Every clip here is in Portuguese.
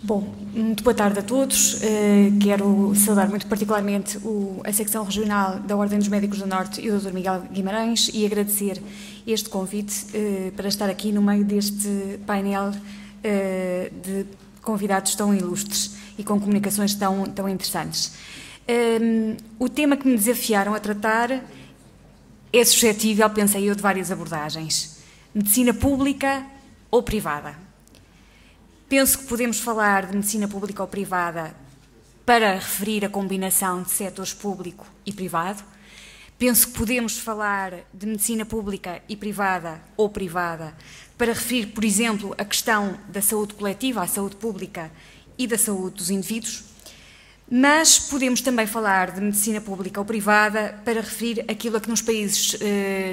Bom, muito boa tarde a todos. Quero saudar muito particularmente a secção regional da Ordem dos Médicos do Norte e o Dr. Miguel Guimarães e agradecer este convite para estar aqui no meio deste painel de convidados tão ilustres e com comunicações tão interessantes. O tema que me desafiaram a tratar é suscetível, pensei eu, de várias abordagens. Medicina pública ou privada? Penso que podemos falar de medicina pública ou privada para referir a combinação de setores público e privado. Penso que podemos falar de medicina pública e privada ou privada para referir, por exemplo, a questão da saúde coletiva, a saúde pública e da saúde dos indivíduos. Mas podemos também falar de medicina pública ou privada para referir aquilo a que nos países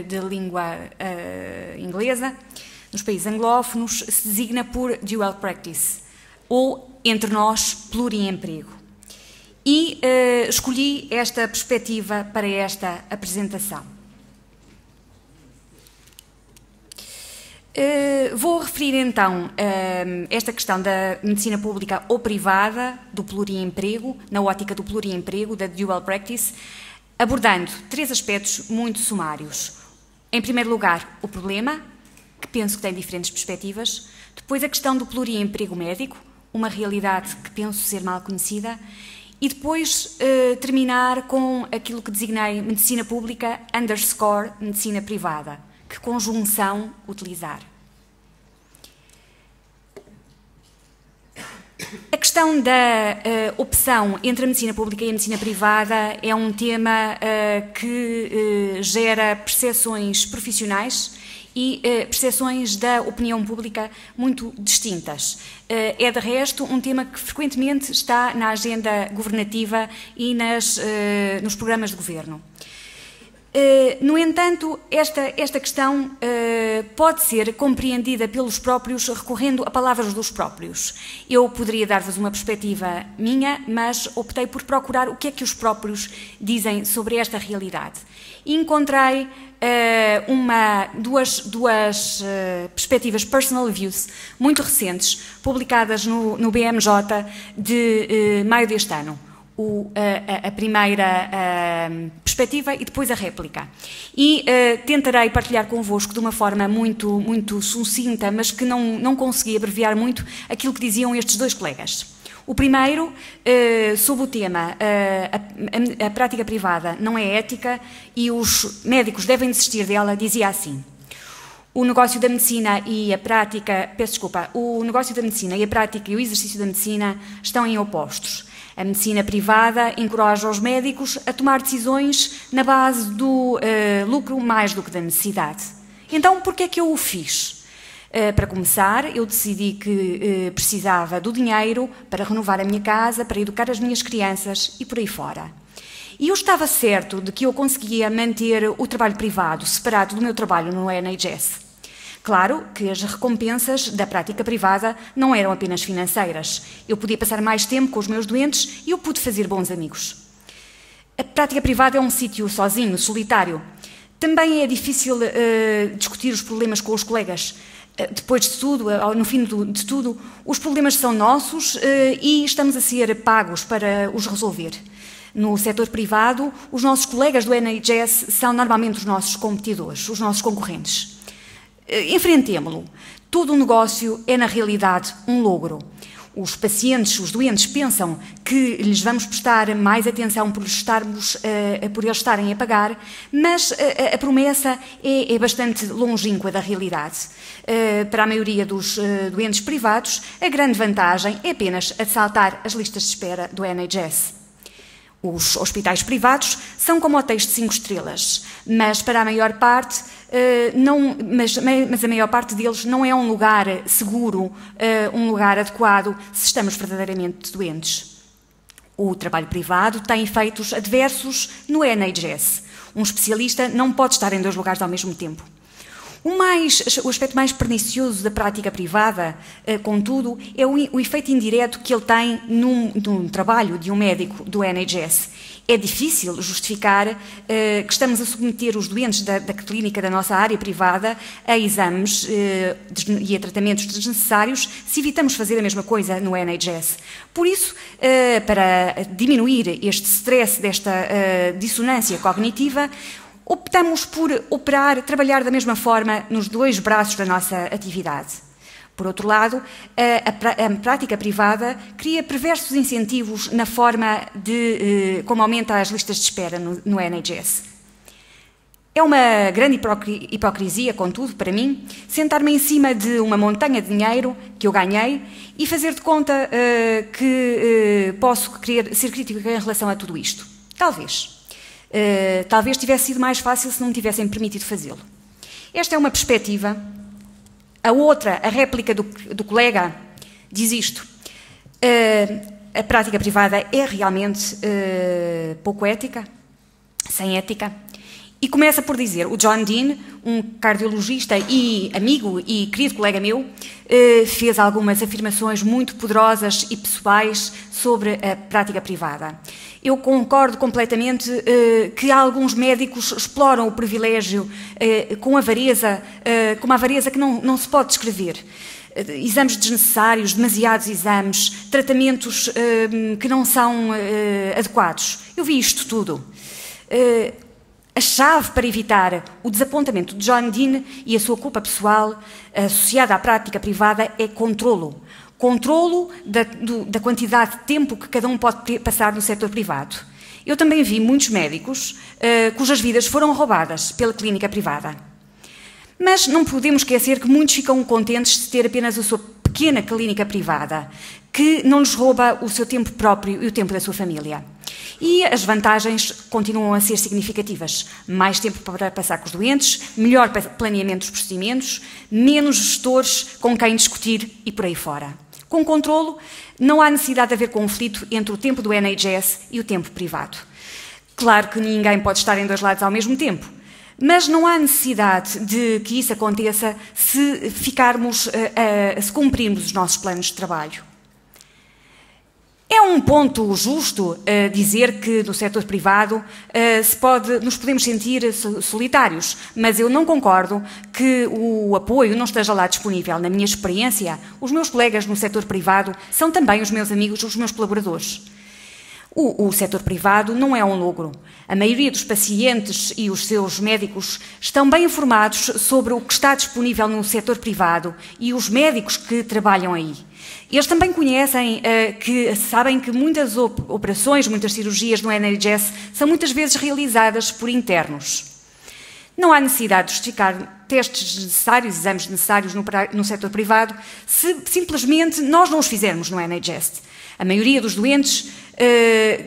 de língua inglesa, nos países anglófonos, se designa por dual practice, ou, entre nós, pluriemprego. E escolhi esta perspectiva para esta apresentação. Vou referir então esta questão da medicina pública ou privada, do pluriemprego, na ótica do pluriemprego, da dual practice, abordando três aspectos muito sumários. Em primeiro lugar, o problema, que penso que tem diferentes perspectivas. Depois a questão do pluriemprego médico, uma realidade que penso ser mal conhecida. E depois terminar com aquilo que designei medicina pública _ medicina privada. Que conjunção utilizar? A questão da opção entre a medicina pública e a medicina privada é um tema que gera percepções profissionais e percepções da opinião pública muito distintas. É, de resto, um tema que frequentemente está na agenda governativa e nos programas de governo. No entanto, esta questão pode ser compreendida pelos próprios recorrendo a palavras dos próprios. Eu poderia dar-vos uma perspectiva minha, mas optei por procurar o que é que os próprios dizem sobre esta realidade. E encontrei duas perspectivas personal views muito recentes, publicadas no BMJ de maio deste ano. A primeira perspectiva e depois a réplica. E tentarei partilhar convosco de uma forma muito sucinta, mas que não consegui abreviar muito, aquilo que diziam estes dois colegas. O primeiro, sobre o tema, a prática privada não é ética e os médicos devem desistir dela, dizia assim: o negócio da medicina e a prática, o negócio da medicina e a prática e o exercício da medicina estão em opostos. A medicina privada encoraja os médicos a tomar decisões na base do lucro mais do que da necessidade. Então, por que é que eu o fiz? Para começar, eu decidi que precisava do dinheiro para renovar a minha casa, para educar as minhas crianças e por aí fora. E eu estava certo de que eu conseguia manter o trabalho privado separado do meu trabalho no NHS. Claro que as recompensas da prática privada não eram apenas financeiras. Eu podia passar mais tempo com os meus doentes e eu pude fazer bons amigos. A prática privada é um sítio sozinho, solitário. Também é difícil discutir os problemas com os colegas. Depois de tudo, no fim de tudo, os problemas são nossos e estamos a ser pagos para os resolver. No setor privado, os nossos colegas do NHS são normalmente os nossos competidores, os nossos concorrentes. Enfrentemo-lo. Todo o negócio é, na realidade, um logro. Os pacientes, os doentes, pensam que lhes vamos prestar mais atenção por eles estarem a pagar, mas a promessa é bastante longínqua da realidade. Para a maioria dos doentes privados, a grande vantagem é apenas a de saltar as listas de espera do NHS. Os hospitais privados são como hotéis de 5 estrelas, mas para a maior parte, mas a maior parte deles não é um lugar seguro, um lugar adequado se estamos verdadeiramente doentes. O trabalho privado tem efeitos adversos no NHS. Um especialista não pode estar em 2 lugares ao mesmo tempo. O aspecto mais pernicioso da prática privada, contudo, é o efeito indireto que ele tem no trabalho de um médico do NHS. é difícil justificar que estamos a submeter os doentes da clínica da nossa área privada a exames e a tratamentos desnecessários se evitamos fazer a mesma coisa no NHS. Por isso, para diminuir este stress, desta dissonância cognitiva, optamos por trabalhar da mesma forma nos dois braços da nossa atividade. Por outro lado, a prática privada cria perversos incentivos na forma de como aumenta as listas de espera no NHS. É uma grande hipocrisia, contudo, para mim, sentar-me em cima de uma montanha de dinheiro que eu ganhei e fazer de conta que posso ser crítico em relação a tudo isto. Talvez. Talvez tivesse sido mais fácil se não me tivessem permitido fazê-lo. Esta é uma perspectiva. A outra, a réplica do colega, diz isto. A prática privada é realmente pouco ética, sem ética. E começa por dizer, o John Dean, um cardiologista e amigo e querido colega meu, fez algumas afirmações muito poderosas e pessoais sobre a prática privada. Eu concordo completamente que alguns médicos exploram o privilégio com uma avareza que não se pode descrever. Exames desnecessários, demasiados exames, tratamentos que não são adequados. Eu vi isto tudo. A chave para evitar o desapontamento de John Dean e a sua culpa pessoal associada à prática privada é controlo. Controlo da quantidade de tempo que cada um pode passar no setor privado. Eu também vi muitos médicos cujas vidas foram roubadas pela clínica privada. Mas não podemos esquecer que muitos ficam contentes de ter apenas a sua pequena clínica privada, que não lhes rouba o seu tempo próprio e o tempo da sua família. E as vantagens continuam a ser significativas. Mais tempo para passar com os doentes, melhor planeamento dos procedimentos, menos gestores com quem discutir e por aí fora. Com controlo, não há necessidade de haver conflito entre o tempo do NHS e o tempo privado. Claro que ninguém pode estar em dois lados ao mesmo tempo, mas não há necessidade de que isso aconteça se se cumprirmos os nossos planos de trabalho. É um ponto justo dizer que no setor privado nos podemos sentir solitários, mas eu não concordo que o apoio não esteja lá disponível. Na minha experiência, os meus colegas no setor privado são também os meus amigos, os meus colaboradores. O setor privado não é um logro. A maioria dos pacientes e os seus médicos estão bem informados sobre o que está disponível no setor privado e os médicos que trabalham aí. Eles também sabem que muitas operações, muitas cirurgias no NHS são muitas vezes realizadas por internos. Não há necessidade de justificar testes necessários, exames necessários no setor privado, se simplesmente nós não os fizermos no NHS. A maioria dos doentes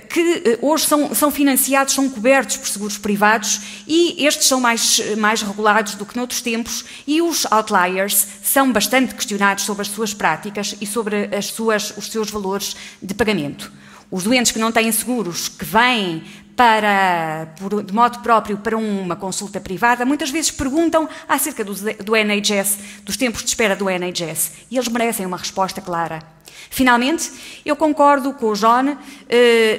que hoje são financiados, são cobertos por seguros privados e estes são mais regulados do que noutros tempos e os outliers são bastante questionados sobre as suas práticas e sobre os seus valores de pagamento. Os doentes que não têm seguros, que vêm de modo próprio para uma consulta privada, muitas vezes perguntam acerca do NHS, dos tempos de espera do NHS, e eles merecem uma resposta clara. Finalmente, eu concordo com o John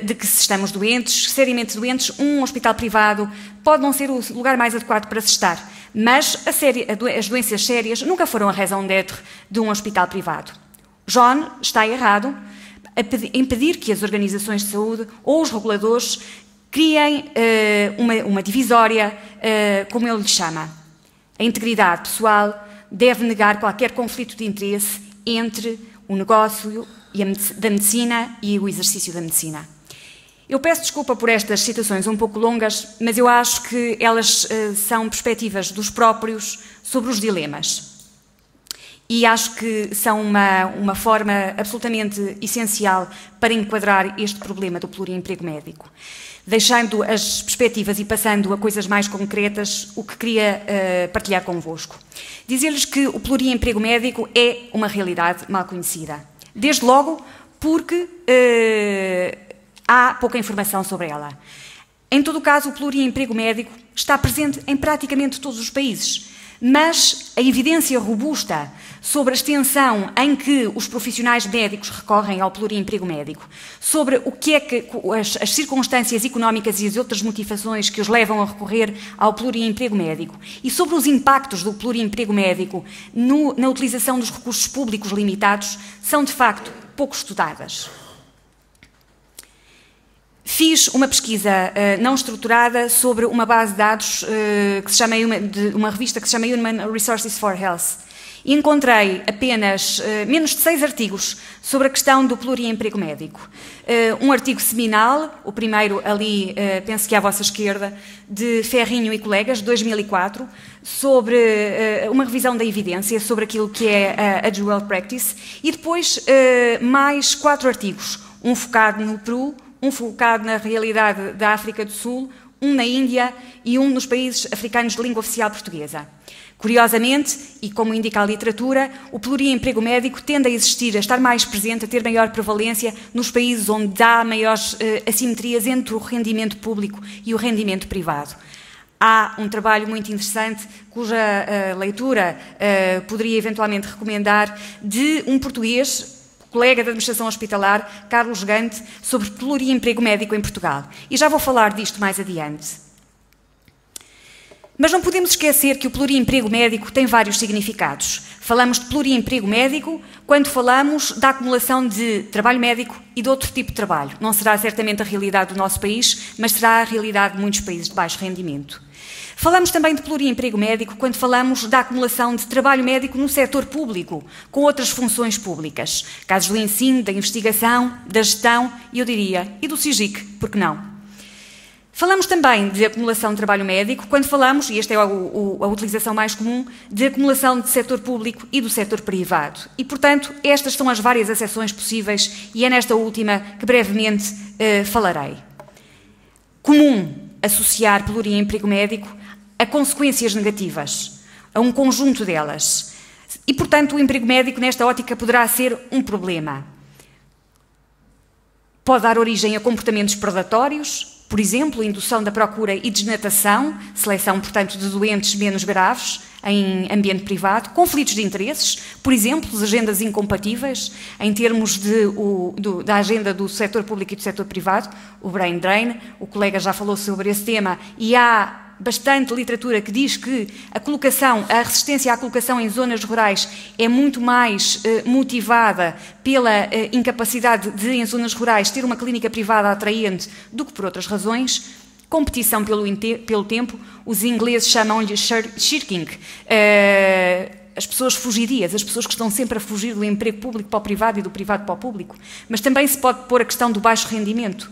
de que se estamos doentes, seriamente doentes, um hospital privado pode não ser o lugar mais adequado para se estar, mas as doenças sérias nunca foram a raison d'être de um hospital privado. John está errado em pedir que as organizações de saúde ou os reguladores criem uma divisória, como ele lhe chama. A integridade pessoal deve negar qualquer conflito de interesse entre o negócio da medicina e o exercício da medicina. Eu peço desculpa por estas citações um pouco longas, mas eu acho que elas são perspectivas dos próprios sobre os dilemas. E acho que são uma forma absolutamente essencial para enquadrar este problema do pluriemprego médico. Deixando as perspectivas e passando a coisas mais concretas, o que queria partilhar convosco. Dizer-lhes que o pluriemprego médico é uma realidade mal conhecida. Desde logo porque há pouca informação sobre ela. Em todo o caso, o pluriemprego médico está presente em praticamente todos os países. mas a evidência robusta sobre a extensão em que os profissionais médicos recorrem ao pluriemprego médico, sobre o que é que as circunstâncias económicas e as outras motivações que os levam a recorrer ao pluriemprego médico e sobre os impactos do pluriemprego médico na utilização dos recursos públicos limitados, são de facto pouco estudadas. Fiz uma pesquisa não estruturada sobre uma base de dados que se chama de uma revista que se chama Human Resources for Health e encontrei apenas menos de 6 artigos sobre a questão do pluriemprego médico. Um artigo seminal, o primeiro ali, penso que à vossa esquerda, de Ferrinho e colegas, de 2004, sobre uma revisão da evidência sobre aquilo que é a dual practice, e depois mais 4 artigos, um focado no Peru, um focado na realidade da África do Sul, um na Índia e um nos países africanos de língua oficial portuguesa. Curiosamente, e como indica a literatura, o pluriemprego médico tende a existir, a estar mais presente, a ter maior prevalência nos países onde há maiores assimetrias entre o rendimento público e o rendimento privado. Há um trabalho muito interessante, cuja leitura poderia eventualmente recomendar, de um português, colega da administração hospitalar, Carlos Gante, sobre pluriemprego médico em Portugal. E já vou falar disto mais adiante. Mas não podemos esquecer que o pluriemprego médico tem vários significados. Falamos de pluriemprego médico quando falamos da acumulação de trabalho médico e de outro tipo de trabalho. Não será certamente a realidade do nosso país, mas será a realidade de muitos países de baixo rendimento. Falamos também de pluriemprego médico quando falamos da acumulação de trabalho médico no setor público, com outras funções públicas, casos do ensino, da investigação, da gestão e, eu diria, e do SIGIC, por que não? Falamos também de acumulação de trabalho médico quando falamos, e esta é a utilização mais comum, de acumulação de setor público e do setor privado. E, portanto, estas são as várias acessões possíveis e é nesta última que brevemente falarei. Comum associar pluriemprego médico a consequências negativas, a um conjunto delas. E, portanto, o emprego médico, nesta ótica, poderá ser um problema. Pode dar origem a comportamentos predatórios, por exemplo, indução da procura e desnatação, seleção, portanto, de doentes menos graves em ambiente privado, conflitos de interesses, por exemplo, agendas incompatíveis, em termos da agenda do setor público e do setor privado, o brain drain, o colega já falou sobre esse tema, e há bastante literatura que diz que a resistência à colocação em zonas rurais é muito mais motivada pela incapacidade de, em zonas rurais, ter uma clínica privada atraente do que por outras razões. Competição pelo tempo, os ingleses chamam-lhe shirking, as pessoas fugidias, as pessoas que estão sempre a fugir do emprego público para o privado e do privado para o público. Mas também se pode pôr a questão do baixo rendimento.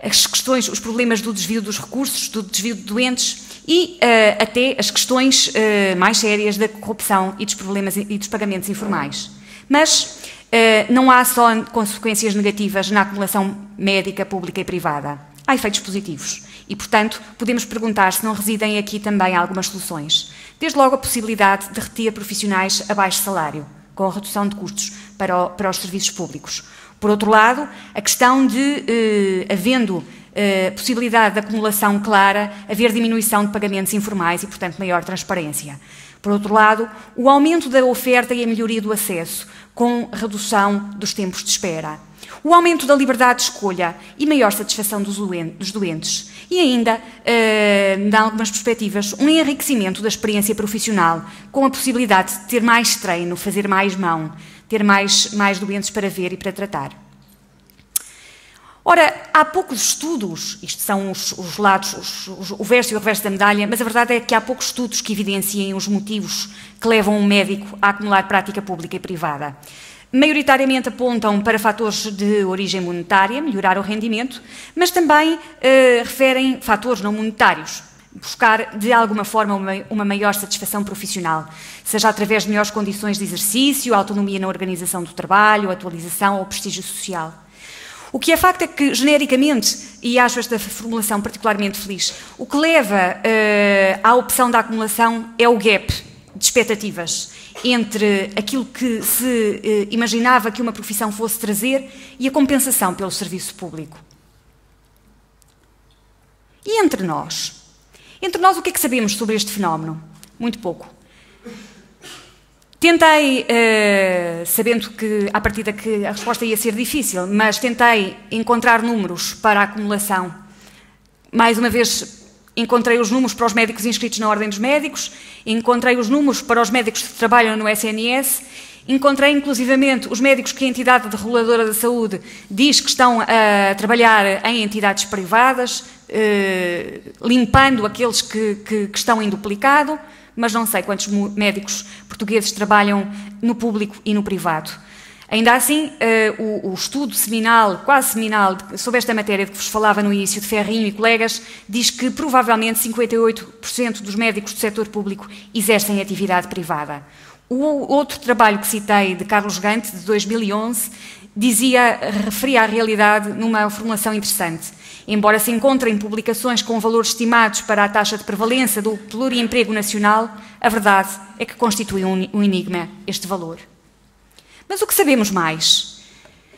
As questões, os problemas do desvio dos recursos, do desvio de doentes e até as questões mais sérias da corrupção e dos problemas e dos pagamentos informais. Mas não há só consequências negativas na acumulação médica, pública e privada. Há efeitos positivos e, portanto, podemos perguntar se não residem aqui também algumas soluções. Desde logo a possibilidade de reter profissionais a baixo salário, com a redução de custos para os serviços públicos. Por outro lado, a questão de, havendo possibilidade de acumulação clara, haver diminuição de pagamentos informais e, portanto, maior transparência. Por outro lado, o aumento da oferta e a melhoria do acesso, com redução dos tempos de espera. O aumento da liberdade de escolha e maior satisfação dos doentes. E ainda, em algumas perspectivas, um enriquecimento da experiência profissional, com a possibilidade de ter mais treino, fazer mais mão, ter mais doentes para ver e para tratar. Ora, há poucos estudos, isto são os lados, o verso e o reverso da medalha, mas a verdade é que há poucos estudos que evidenciem os motivos que levam um médico a acumular prática pública e privada. Maioritariamente apontam para fatores de origem monetária, melhorar o rendimento, mas também referem fatores não monetários, buscar de alguma forma uma maior satisfação profissional, seja através de melhores condições de exercício, autonomia na organização do trabalho, atualização ou prestígio social. O que é facto é que, genericamente, e acho esta formulação particularmente feliz, o que leva à opção da acumulação é o gap de expectativas entre aquilo que se imaginava que uma profissão fosse trazer e a compensação pelo serviço público. E entre nós? Entre nós, o que é que sabemos sobre este fenómeno? muito pouco. Tentei, sabendo que à partida que a resposta ia ser difícil, mas tentei encontrar números para a acumulação. Mais uma vez, encontrei os números para os médicos inscritos na Ordem dos Médicos, encontrei os números para os médicos que trabalham no SNS, encontrei inclusivamente os médicos que a entidade reguladora da saúde diz que estão a trabalhar em entidades privadas, limpando aqueles que estão em duplicado, mas não sei quantos médicos portugueses trabalham no público e no privado. Ainda assim, o estudo seminal, quase seminal, sobre esta matéria de que vos falava no início, de Ferrinho e colegas, diz que provavelmente 58% dos médicos do setor público exercem atividade privada. O outro trabalho que citei, de Carlos Gante, de 2011, referia a realidade numa formulação interessante. Embora se encontrem publicações com valores estimados para a taxa de prevalência do pluriemprego nacional, a verdade é que constitui um enigma este valor. Mas o que sabemos mais?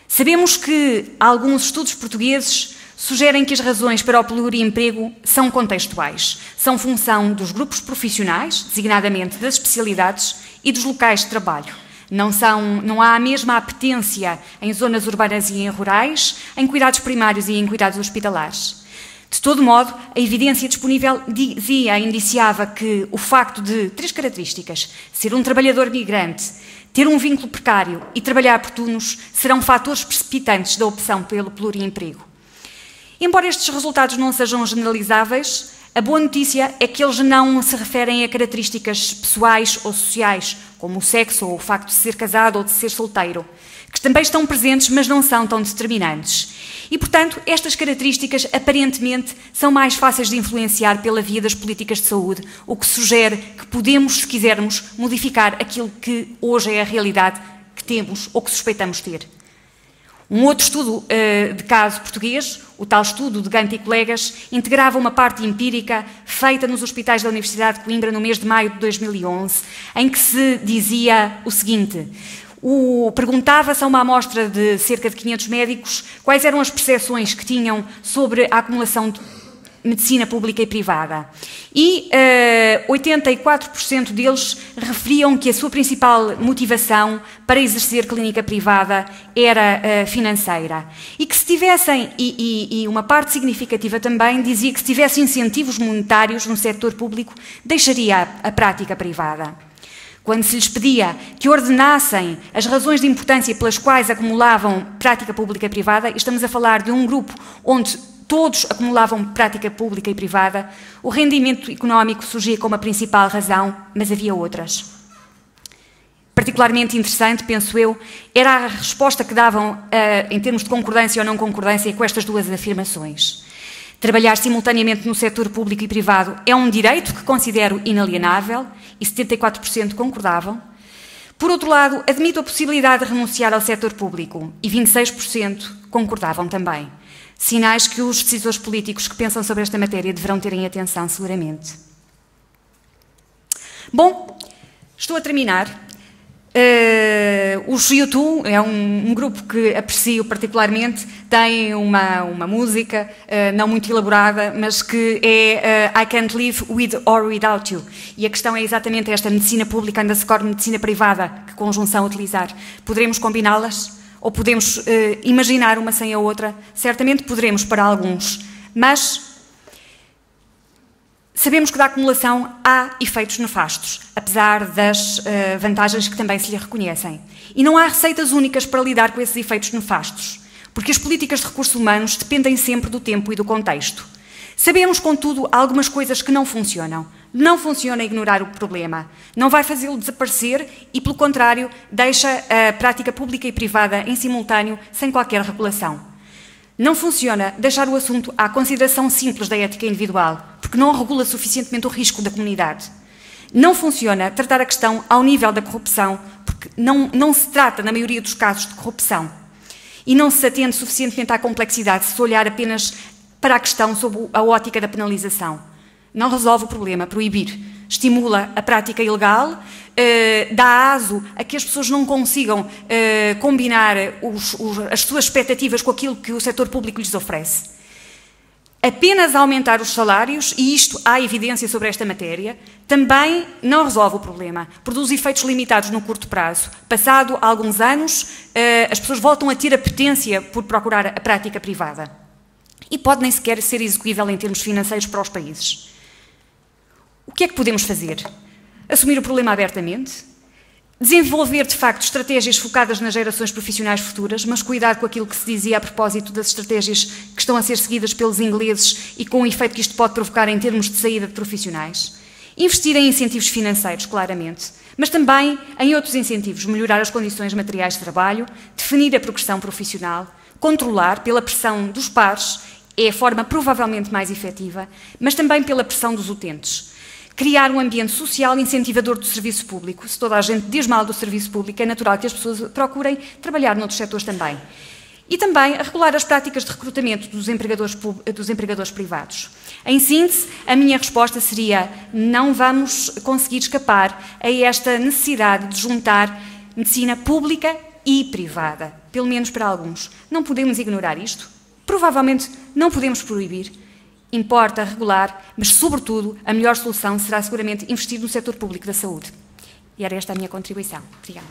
Sabemos que alguns estudos portugueses sugerem que as razões para o pluriemprego são contextuais, são função dos grupos profissionais, designadamente das especialidades, e dos locais de trabalho. Não há a mesma apetência em zonas urbanas e em rurais, em cuidados primários e em cuidados hospitalares. De todo modo, a evidência disponível indiciava que o facto de 3 características, ser um trabalhador migrante, ter um vínculo precário e trabalhar por turnos, serão fatores precipitantes da opção pelo pluriemprego. Embora estes resultados não sejam generalizáveis, a boa notícia é que eles não se referem a características pessoais ou sociais, como o sexo ou o facto de ser casado ou de ser solteiro, que também estão presentes, mas não são tão determinantes. E, portanto, estas características, aparentemente, são mais fáceis de influenciar pela via das políticas de saúde, o que sugere que podemos, se quisermos, modificar aquilo que hoje é a realidade que temos ou que suspeitamos ter. Um outro estudo de caso português, o tal estudo de Gante e colegas, integrava uma parte empírica feita nos hospitais da Universidade de Coimbra no mês de maio de 2011, em que se dizia o seguinte: perguntava-se a uma amostra de cerca de 500 médicos quais eram as percepções que tinham sobre a acumulação de medicina pública e privada. E 84% deles referiam que a sua principal motivação para exercer clínica privada era financeira. E que se tivessem, e uma parte significativa também, dizia que se tivesse incentivos monetários no setor público, deixaria a prática privada. Quando se lhes pedia que ordenassem as razões de importância pelas quais acumulavam prática pública e privada, estamos a falar de um grupo onde todos acumulavam prática pública e privada, o rendimento económico surgia como a principal razão, mas havia outras. Particularmente interessante, penso eu, era a resposta que davam em termos de concordância ou não concordância com estas duas afirmações. Trabalhar simultaneamente no setor público e privado é um direito que considero inalienável, e 74% concordavam. Por outro lado, admito a possibilidade de renunciar ao setor público, e 26% concordavam também. Sinais que os decisores políticos que pensam sobre esta matéria deverão ter em atenção, seguramente. Bom, estou a terminar. Os U2 é um grupo que aprecio particularmente, tem uma música não muito elaborada, mas que é I Can't Live With or Without You. E a questão é exatamente esta: medicina pública _ medicina privada, que conjunção utilizar? Poderemos combiná-las? Ou podemos imaginar uma sem a outra? Certamente poderemos para alguns, mas sabemos que da acumulação há efeitos nefastos, apesar das vantagens que também se lhe reconhecem. E não há receitas únicas para lidar com esses efeitos nefastos, porque as políticas de recursos humanos dependem sempre do tempo e do contexto. Sabemos, contudo, algumas coisas que não funcionam. Não funciona ignorar o problema, não vai fazê-lo desaparecer e, pelo contrário, deixa a prática pública e privada em simultâneo, sem qualquer regulação. Não funciona deixar o assunto à consideração simples da ética individual, porque não regula suficientemente o risco da comunidade. Não funciona tratar a questão ao nível da corrupção, porque não se trata, na maioria dos casos, de corrupção. E não se atende suficientemente à complexidade se olhar apenas para a questão sob a ótica da penalização. Não resolve o problema proibir, estimula a prática ilegal, dá aso a que as pessoas não consigam combinar as suas expectativas com aquilo que o setor público lhes oferece. Apenas aumentar os salários, e isto há evidência sobre esta matéria, também não resolve o problema. Produz efeitos limitados no curto prazo. Passado alguns anos, as pessoas voltam a ter apetência por procurar a prática privada. E pode nem sequer ser execuível em termos financeiros para os países. O que é que podemos fazer? Assumir o problema abertamente? Desenvolver, de facto, estratégias focadas nas gerações profissionais futuras, mas cuidado com aquilo que se dizia a propósito das estratégias que estão a ser seguidas pelos ingleses e com o efeito que isto pode provocar em termos de saída de profissionais. Investir em incentivos financeiros, claramente, mas também em outros incentivos, melhorar as condições materiais de trabalho, definir a progressão profissional, controlar pela pressão dos pares, é a forma provavelmente mais efetiva, mas também pela pressão dos utentes. Criar um ambiente social incentivador do serviço público. Se toda a gente diz mal do serviço público, é natural que as pessoas procurem trabalhar noutros setores também. E também a regular as práticas de recrutamento dos empregadores privados. Em síntese, a minha resposta seria: não vamos conseguir escapar a esta necessidade de juntar medicina pública e privada, pelo menos para alguns. Não podemos ignorar isto. Provavelmente não podemos proibir. Importa regular, mas, sobretudo, a melhor solução será seguramente investir no setor público da saúde. E era esta a minha contribuição. Obrigada.